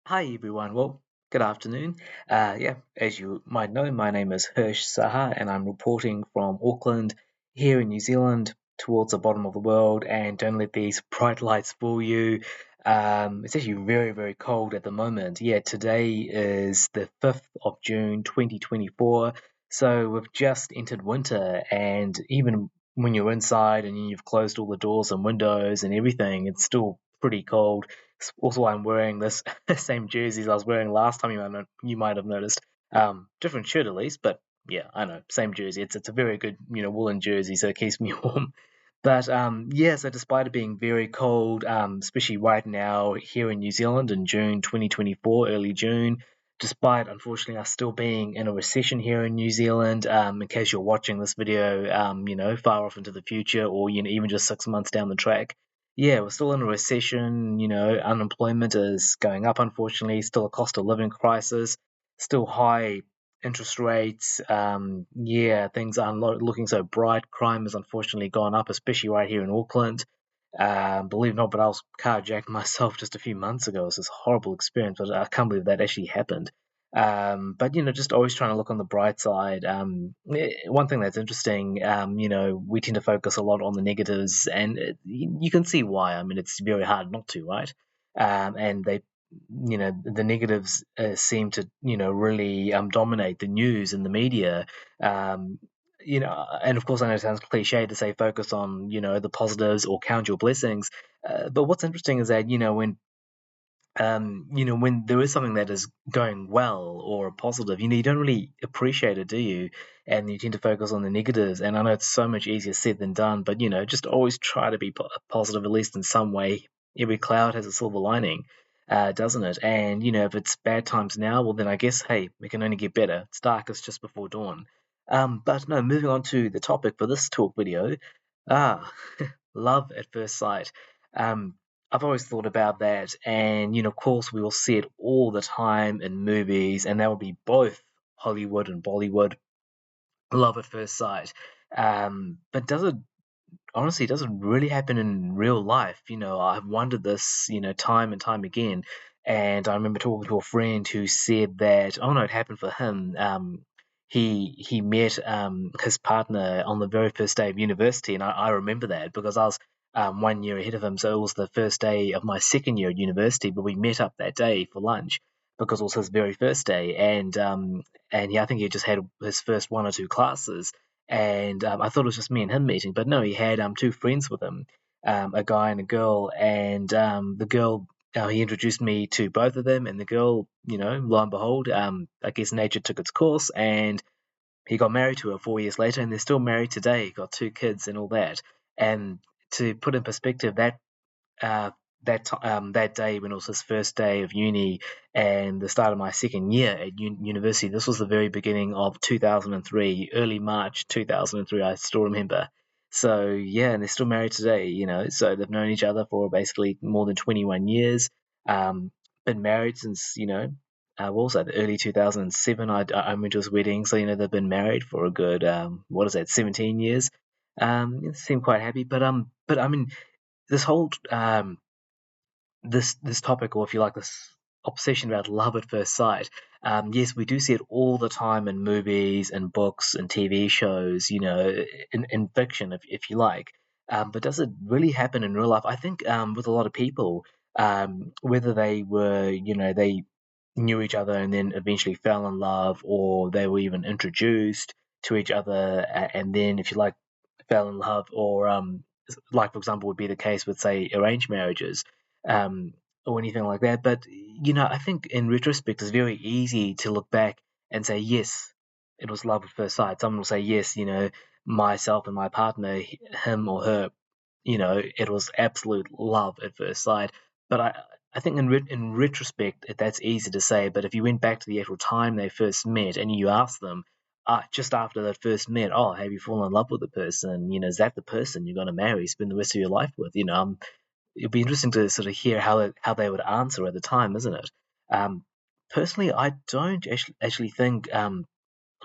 Hi everyone. Well, good afternoon. As you might know, my name is Hirsch Saha, and I'm reporting from Auckland here in New Zealand towards the bottom of the world. And don't let these bright lights fool you. It's actually very, very cold at the moment. Yeah, today is the 5th of June, 2024. So we've just entered winter, and even when you're inside and you've closed all the doors and windows and everything, it's still pretty cold. Also, I'm wearing this same jerseys I was wearing last time. You might have noticed. Different shirt at least, but yeah, I know, same jersey. It's a very good woolen jersey, so it keeps me warm. But yeah, so despite it being very cold, especially right now here in New Zealand in June 2024, early June, despite unfortunately us still being in a recession here in New Zealand, in case you're watching this video, far off into the future or even just 6 months down the track, yeah, we're still in a recession. Unemployment is going up, unfortunately, still a cost of living crisis, still high interest rates. Yeah, things aren't looking so bright. Crime has unfortunately gone up, especially right here in Auckland. Believe it or not, but I was carjacked myself just a few months ago. It was this horrible experience, but I can't believe that actually happened. But just always trying to look on the bright side. One thing that's interesting, we tend to focus a lot on the negatives, and you can see why. I mean, it's very hard not to, right? And the negatives seem to, really dominate the news and the media. Um, and of course, I know it sounds cliche to say focus on, the positives or count your blessings. But what's interesting is that, when there is something that is going well or positive, you don't really appreciate it, do you? And you tend to focus on the negatives. And I know it's so much easier said than done, but just always try to be positive, at least in some way. Every cloud has a silver lining, doesn't it? And if it's bad times now, well, then I guess, hey, it can only get better. It's darkest just before dawn. But no, moving on to the topic for this talk video. Ah, love at first sight. Um, I've always thought about that, and of course, we will see it all the time in movies, and that would be both Hollywood and Bollywood. Love at first sight. But does it really happen in real life? I've wondered this, time and time again. And I remember talking to a friend who said that, oh no, it happened for him. He met his partner on the very first day of university, and I remember that because I was 1 year ahead of him, so it was the first day of my second year at university. But we met up that day for lunch because it was his very first day, and I think he just had his first one or two classes, and I thought it was just me and him meeting, but no, he had two friends with him, a guy and a girl, and the girl. He introduced me to both of them, and the girl, lo and behold, I guess nature took its course, and he got married to her 4 years later, and they're still married today. Got two kids and all that. And to put in perspective, uh, that day when it was his first day of uni and the start of my second year at university. This was the very beginning of 2003, early March 2003. I still remember. So yeah, and they're still married today. So they've known each other for basically more than 21 years. Um, been married since what was that? The early 2007. I went to his wedding, so they've been married for a good what is that? 17 years. They seem quite happy, but I mean this whole this topic, or if you like, this obsession about love at first sight. Yes, we do see it all the time in movies and books and TV shows, in fiction, if you like. But does it really happen in real life? I think with a lot of people, whether they were, they knew each other and then eventually fell in love, or they were even introduced to each other and then, if you like, fell in love, or like for example, would be the case with say arranged marriages, um, or anything like that. But I think in retrospect, it's very easy to look back and say, yes, it was love at first sight. Someone will say, yes, myself and my partner, him or her, it was absolute love at first sight. But I think in retrospect, that's easy to say. But if you went back to the actual time they first met and you asked them, just after they first met, oh, have you fallen in love with the person? Is that the person you're going to marry, spend the rest of your life with? It'd be interesting to sort of hear how they would answer at the time, isn't it? Um, Personally, I don't actually think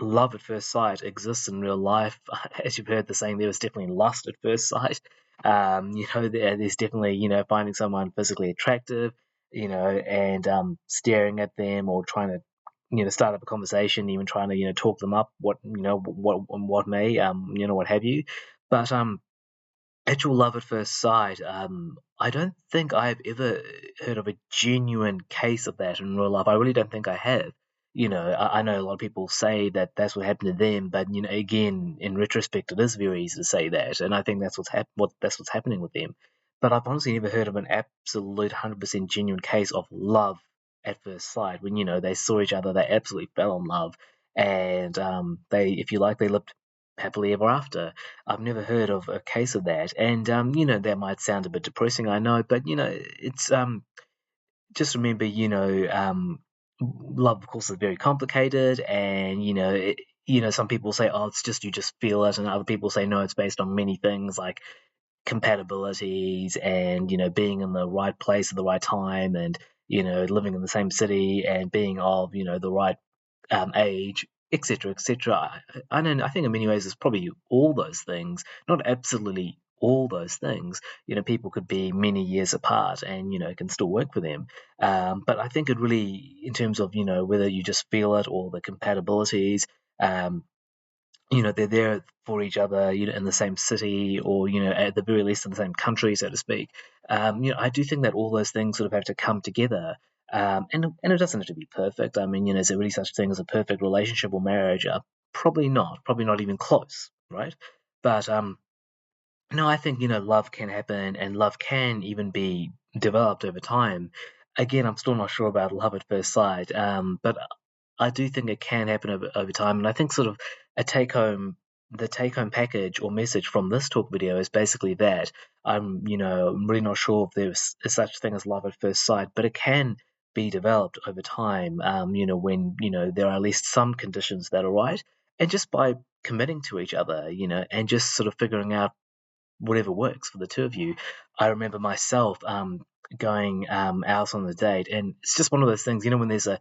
love at first sight exists in real life. As you've heard the saying, there is definitely lust at first sight. There's definitely finding someone physically attractive. and staring at them or trying to start up a conversation, even trying to talk them up, what may, what have you. But actual love at first sight, I don't think I've ever heard of a genuine case of that in real life. I really don't think I have. I know a lot of people say that that's what happened to them, but again, in retrospect, it is very easy to say that, and I think that's what's happening with them. But I've honestly never heard of an absolute 100% genuine case of love at first sight. When they saw each other, they absolutely fell in love, and if you like, they lived happily ever after. I've never heard of a case of that, and that might sound a bit depressing, I know, but it's just remember, love, of course, is very complicated, and some people say, oh, it's just you just feel it, and other people say no, it's based on many things like compatibilities and being in the right place at the right time, and living in the same city and being of the right age, etc., etc. I think in many ways it's probably all those things, not absolutely all those things. People could be many years apart and can still work for them. But I think it really, in terms of whether you just feel it or the compatibilities. Um, they're there for each other, in the same city or, at the very least in the same country, so to speak. I do think that all those things sort of have to come together. And it doesn't have to be perfect. I mean, is there really such thing as a perfect relationship or marriage? Probably not even close, right? But no, I think, love can happen and love can even be developed over time. Again, I'm still not sure about love at first sight, but I do think it can happen over time. And I think sort of a the take home package or message from this talk video is basically that I'm really not sure if there's a such thing as love at first sight, but it can be developed over time, when, there are at least some conditions that are right. And just by committing to each other, and just sort of figuring out whatever works for the two of you. I remember myself going out on the date, and it's just one of those things, when there's a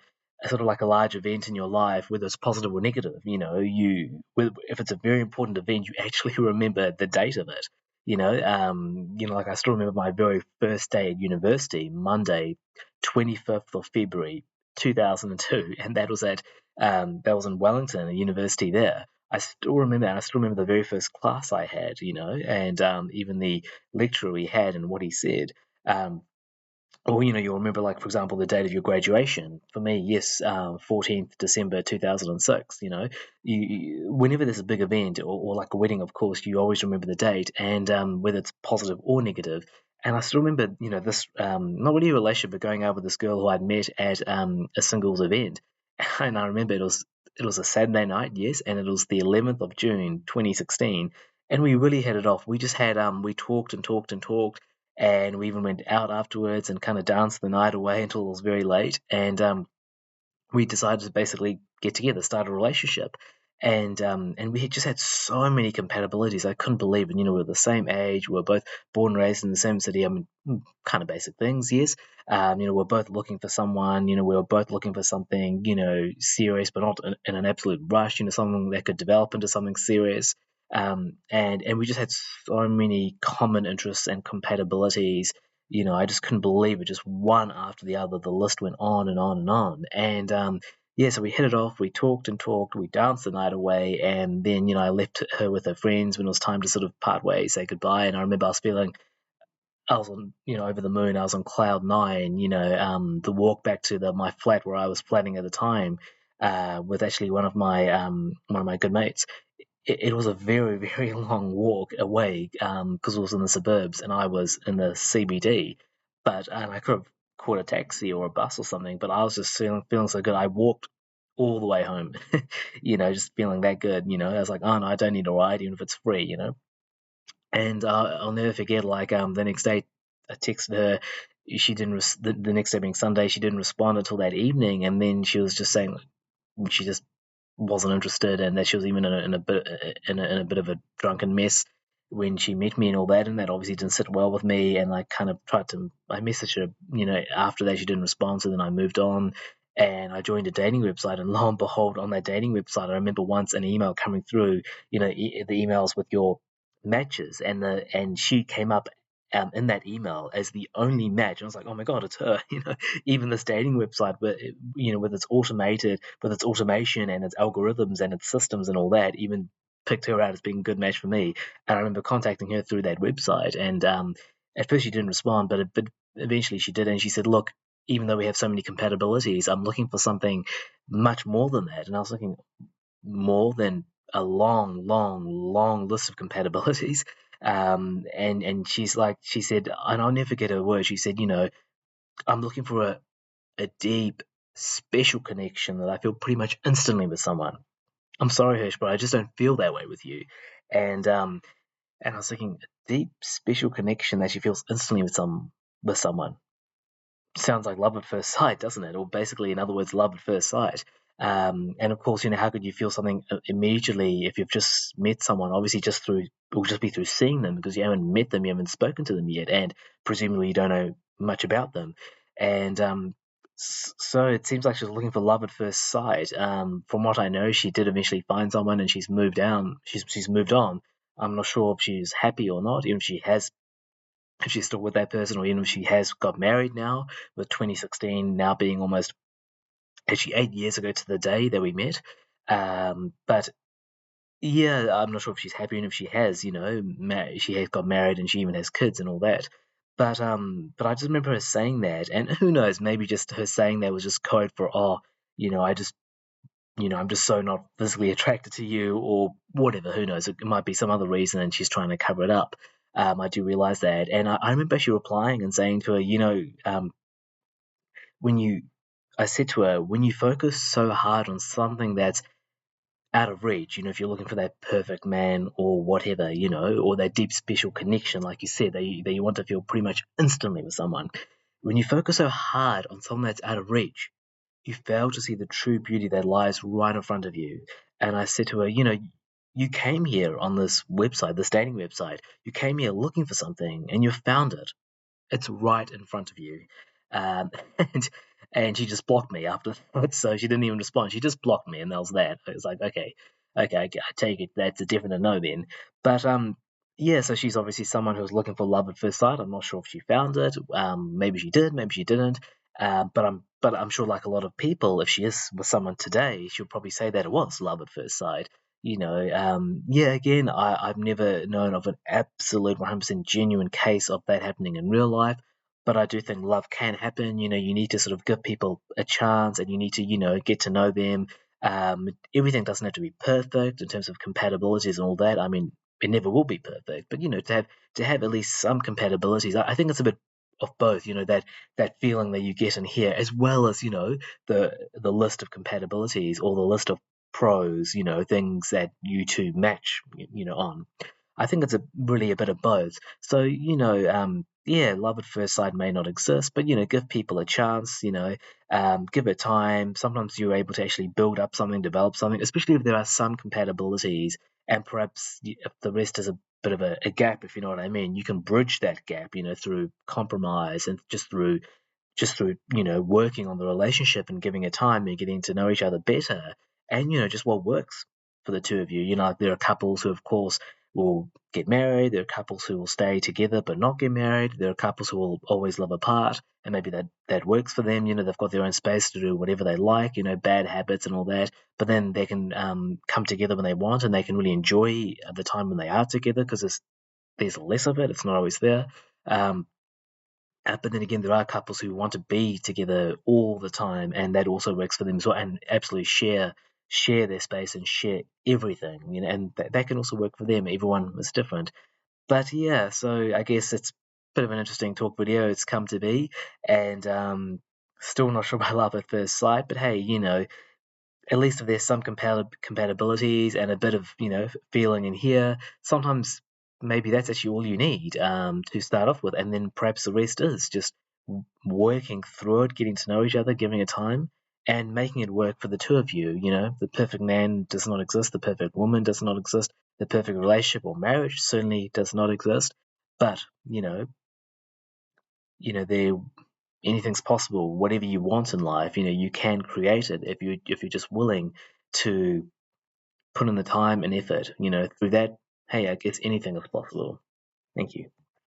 sort of like a large event in your life, whether it's positive or negative, if it's a very important event, you actually remember the date of it. Like I still remember my very first day at university, Monday, 25th of February, 2002, and that was in Wellington, a university there. I still remember the very first class I had, and even the lecturer we had and what he said. Um, or you'll remember, like, for example, the date of your graduation. For me, yes, 14th December 2006. Whenever there's a big event or like a wedding, of course, you always remember the date, and whether it's positive or negative. And I still remember, this not really a relationship, but going out with this girl who I'd met at a singles event, and I remember it was a Saturday night, yes, and it was the 11th of June 2016, and we really hit it off. We just had we talked and talked and talked, and we even went out afterwards and kind of danced the night away until it was very late. And we decided to basically get together, start a relationship. And we had just had so many compatibilities. I couldn't believe it. We're the same age. We're both born and raised in the same city. I mean, kind of basic things, yes. We're both looking for someone. We were both looking for something, serious, but not in an absolute rush. Something that could develop into something serious. And we just had so many common interests and compatibilities. I just couldn't believe it. Just one after the other, the list went on and on and on. And yeah, so we hit it off. We talked and talked. We danced the night away, and then I left her with her friends when it was time to sort of part ways, say goodbye. And I remember I was feeling, I was on, over the moon. I was on cloud nine. The walk back to my flat where I was flatting at the time, with actually one of my good mates. It was a very, very long walk away, because it was in the suburbs and I was in the CBD. But and I could have caught a taxi or a bus or something, but I was just feeling so good. I walked all the way home, just feeling that good. I was like, oh no, I don't need a ride, even if it's free. And I'll never forget, like, the next day, I texted her. She didn't. The next day being Sunday, she didn't respond until that evening, and then she was just saying she just wasn't interested, and that she was even in a bit of a drunken mess when she met me and all that, and that obviously didn't sit well with me. And I kind of I messaged her, after that she didn't respond, so then I moved on, and I joined a dating website, and lo and behold, on that dating website, I remember once an email coming through, the emails with your matches, and she came up in that email as the only match. And I was like, oh my god, it's her. Even this dating website, but with its automated, with its automation and its algorithms and its systems and all that, even picked her out as being a good match for me. And I remember contacting her through that website, and at first she didn't respond, but eventually she did, and she said, look. Even though we have so many compatibilities, I'm looking for something much more than that. And I was looking, more than a long, long, long list of compatibilities. And she said, and I'll never forget her words. She said, I'm looking for a deep, special connection that I feel pretty much instantly with someone. I'm sorry, Hirsch, but I just don't feel that way with you. And I was thinking, a deep, special connection that she feels instantly with someone. Sounds like love at first sight, doesn't it? Or basically, in other words, love at first sight. And of course, how could you feel something immediately if you've just met someone? Obviously, it will just be through seeing them because you haven't met them, you haven't spoken to them yet, and presumably you don't know much about them. And so it seems like she's looking for love at first sight. From what I know, she did eventually find someone, and she's moved down. She's moved on. I'm not sure if she's happy or not, even if she's still with that person, or even if she has got married now, with 2016 now being almost actually 8 years ago to the day that we met. But yeah, I'm not sure if she's happy, and if she has, she has got married and she even has kids and all that. But I just remember her saying that, and who knows, maybe just her saying that was just code for, oh, I just, I'm just so not physically attracted to you, or whatever. Who knows? It might be some other reason, and she's trying to cover it up. I do realize that, and I remember she replying and saying to her, when you, I said to her, when you focus so hard on something that's out of reach, if you're looking for that perfect man or whatever, or that deep special connection, like you said, that you want to feel pretty much instantly with someone, when you focus so hard on something that's out of reach, you fail to see the true beauty that lies right in front of you. And I said to her, you came here on this website, this dating website, you came here looking for something and you found it. It's right in front of you. Um, and and she just blocked me after that, so she didn't even respond. She just blocked me, and that was that. It was like, okay, I take it that's a definite no then. But yeah, so she's obviously someone who's looking for love at first sight. I'm not sure if she found it. Maybe she did, maybe she didn't. But I'm sure, like a lot of people, if she is with someone today, she'll probably say that it was love at first sight. Yeah, again, I've never known of an absolute 100% genuine case of that happening in real life, but I do think love can happen. You need to sort of give people a chance, and you need to, get to know them. Everything doesn't have to be perfect in terms of compatibilities and all that. I mean, it never will be perfect, but to have at least some compatibilities, I think it's a bit of both. That feeling that you get in here, as well as the list of compatibilities, or the list of pros, things that you two match, on. I think it's really a bit of both. So, yeah, love at first sight may not exist, but, give people a chance, give it time. Sometimes you're able to actually build up something, develop something, especially if there are some compatibilities, and perhaps if the rest is a bit of a gap, if you know what I mean. You can bridge that gap, through compromise, and just through working on the relationship and giving it time and getting to know each other better, and just what works for the two of you. There are couples who, of course, will get married. There are couples who will stay together but not get married. There are couples who will always live apart, and maybe that works for them. They've got their own space to do whatever they like, bad habits and all that, but then they can come together when they want, and they can really enjoy the time when they are together, because there's less of it. It's not always there. um, but then again, there are couples who want to be together all the time, and that also works for them as well, and absolutely share their space and share everything, and that can also work for them. Everyone is different. But yeah, so I guess it's a bit of an interesting talk video it's come to be, and still not sure about love at first sight, but hey, at least if there's some compatibilities and a bit of feeling in here, sometimes maybe that's actually all you need, to start off with, and then perhaps the rest is just working through it, getting to know each other, giving it time, and making it work for the two of you. The perfect man does not exist, the perfect woman does not exist, the perfect relationship or marriage certainly does not exist, but there, anything's possible. Whatever you want in life, you can create it if you're just willing to put in the time and effort. Through that, hey, I guess anything is possible. Thank you.